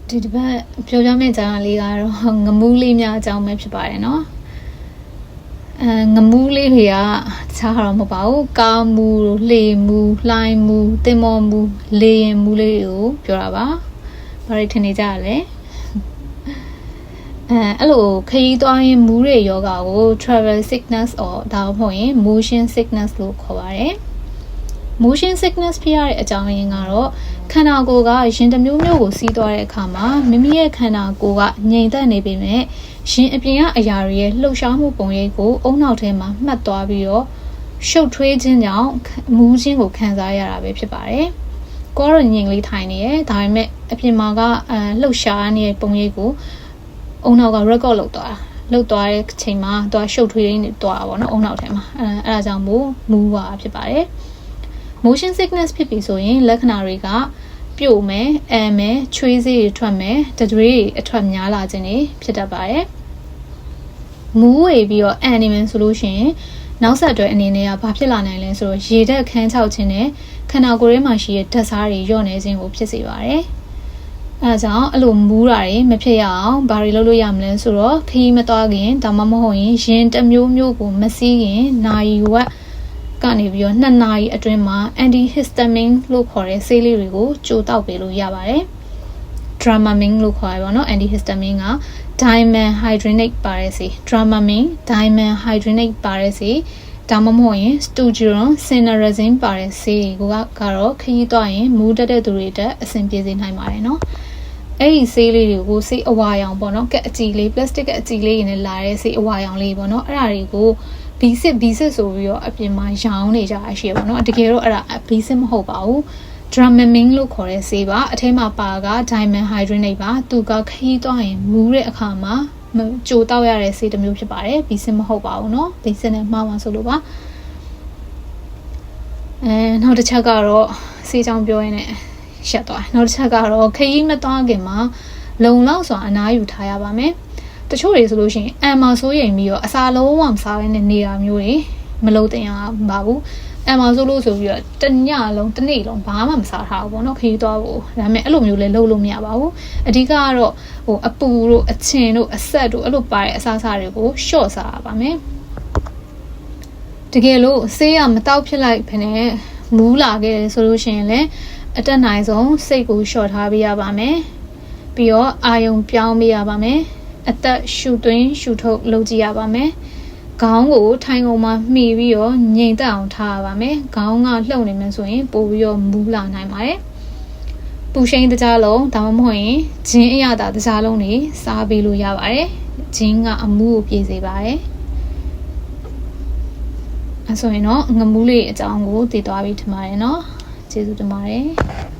ဒီတစ်ပတ်ပြောပြမယ့်အကြောင်းလေးကတော့ငမူးလေးများအကြောင်းပဲဖြစ်ပါတယ်နော်ငမူးလေးတွေကတခြားတော့မဟုတ်ပါဘူးကားမူလှေမူလှိုင်းမူတင်မော်မူလေရင်မူလေးကိုပြောတာပါဘာတွေထင်နေကြရလဲအဲ့လိုခရီးသွားရင်မူးတွေယောဂါကို travel sickness ဒါမှမဟုတ်ရင် motion sickness လို့ခေါ်ပါတယ်motion sickness ဖြစ်ရတဲ့အကြောင်းရင်းကတော့ခန္ဓာကိုယ်ကရင်တစ်မျိုးမျိုးကိုစီးသွားတဲ့အခါမှာမိမိရဲ့ခန္ဓာကိုယ်ကငြိမ်သက်နေပေမဲ့ရင်အပြင်ကအရာတွေရဲ့လှုပ်ရှားမှုပုံရိပ်ကိုအုံနောက်ထဲမှာမှတ်သွားပြီးတော့ရှုပ်ထွေးခြင်းကြောင့်မူးခြင်းကိုခံစားရတာပဲဖြစ်ပါတယ်။ကိုယ်ကတော့ငြိမ်လေးထိုင်နေရဲဒါပေမဲ့အပြင်မှာကလှုပ်ရှားနေတဲ့ပုံရိပ်ကိုအုံနောက်က record လုပ်သွားတဲ့အချိန်မှာသူကရှုပ်ထွေးနေသွားတာပေါ့နော်အုံနောက်ထဲမှာအဲဒါကြောင့်မူးပါဖြစ်ပါတယ်။ motion sickness ဖြစ်ပြီဆိုရင်လက္ခဏာတွေကပြို့မယ်အဲမယ်ချွေးစေးတွေထွက်မယ်တတွေးအထွက်များလာခြင်းတွေဖြစ်တတ်ပါတယ်မူးဝေပြီးတော့အန်နီမန်ဆိုလို့ရှိရင်နောက်ဆက်တွဲအနေနဲ့ကဘာဖြစ်လာနိုင်လဲဆိုတော့ရေဓာတ်ခန်းချောက်ခြင်းနဲ့ခန္ဓာကိုယ်ထဲမှာရှိတဲ့ဓာတ်စားတွေညော့နေခြင်းကိုဖြစ်စေပါတယ်အဲဒါကြောင့်အဲ့လိုမူးတာတွေမဖြစ်ရအောင်ဘာတွေလုပ်လို့ရမလဲဆိုတော့ခရီးမသွားခင်ဒါမှမဟုတ်ရင်ရင်တစ်မျိုးမျိုးကိုမစီးခင်နာရီဝက်ကနေပြီးတော့2နာရီအတွင်းမှာ antihistamine လို့ခေါ်တဲ့ဆေးလေးတွေကိုကြိုတောက်ပေးလို့ရပါတယ်။ Dramamine လို့ခေါ်ရပါတော့ antihistamine က dimenhydrinate ပါတဲ့ဆေး Dramamine dimenhydrinate ပါတဲ့ဆေးဒါမှမဟုတ်ရင် Stugeron Cinnarizine ပါတဲ့ဆေးကိုကတော့ခရီးသွားရင်မူးတတ်တဲ့သူတွေတက်အဆင်ပြေစေနိုင်ပါတယ်နော်။အဲ့ဒီဆေးလေးတွေကိုဆေးအဝါရောင်ပေါ့နော်ကက်အကြည်လေး plastic ကအကြည်လေးနဲ့လာတဲ့ဆေးအဝါရောင်လေးပေါ့နော်အဲ့ဒါတွေကိုဘီစစ်ဆိုပြီးတော့အပြင်မှာရောင်းနေကြအရှိရပါတော့တကယ်တော့အဲ့ဒါဘီစစ်မဟုတ်ပါဘူး Dramamine လို့ခေါ်တဲ့ဆေးပါအထဲမှာပါက dimenhydrinate ပါသူကခရီးသွားရင်မူးတဲ့အခါမှာကြိုတောက်ရတဲ့ဆေးတစ်မျိုးဖြစ်ပါတယ်ဘီစစ်မဟုတ်ပါဘူးเนาะဘီစစ်နဲ့မှားပါဆိုလို့ပါနောက်တစ်ချက်ကတော့ဆေးချောင်းပြောရင်းနဲ့ရှက်သွားနောက်တစ်ချက်ကတော့ခရီးမသွားခင်မှာလုံလောက်စွာအနားယူထားရပါမယ်တချို့တွေဆိုလို့ရှိရင်အမ်မာဆိုးရိမ်ပြီးတော့အစာလုံးဝမစားဘဲနဲ့နေတာမျိုးတွေမလုပ်တင်ရပါဘူးအမ်မာဆိုးလို့ဆိုပြီးတော့တစ်ညလုံးတစ်နေ့လုံးဘာမှမစားထားဘူးပေါ့နော်ခရီးသွားဖို့ဒါပေမဲ့အဲ့လိုမျိုးလည်းလုပ်လို့မရပါဘူးအဓိကကတော့အပူတို့အချင်တို့အဆက်တို့အဲ့လိုပါတဲ့အစားအစာတွေကိုရှော့စားရပါမယ်တကယ်လို့ဆေးရမတောက်ဖြစ်လိုက်ဖ ਨੇ မူးလာခဲ့တယ်ဆိုလို့ရှိရင်လည်းအတက်နိုင်ဆုံးစိတ်ကိုရှော့ထားပေးရပါမယ်ပြီးတော့အာယုံပြောင်းပေးရပါမယ်အသက်ရှူသွင်းရှူထုတ်လုပ်ကြည့်ရပါမယ်။ခေါင်းကိုထိုင်ကုန်မှာမှီပြီးတော့ငြိမ်သက်အောင်ထားရပါမယ်။ခေါင်းကလှုပ်နေမှဆိုရင်ပို့ပြီးတော့မူးလာနိုင်ပါတယ်။ပူရှိန်တကြားလုံးဒါမှမဟုတ်ရင်ဂျင်းအရသာတကြားလုံးတွေစားပေးလို့ရပါတယ်။ဂျင်းကအမူးကိုပြေစေပါတယ်။အဲဆိုရင်တော့ငမူးလေးအကြောင်းကိုသိသွားပြီထင်ပါတယ်နော်။ကျေးဇူးတင်ပါတယ်။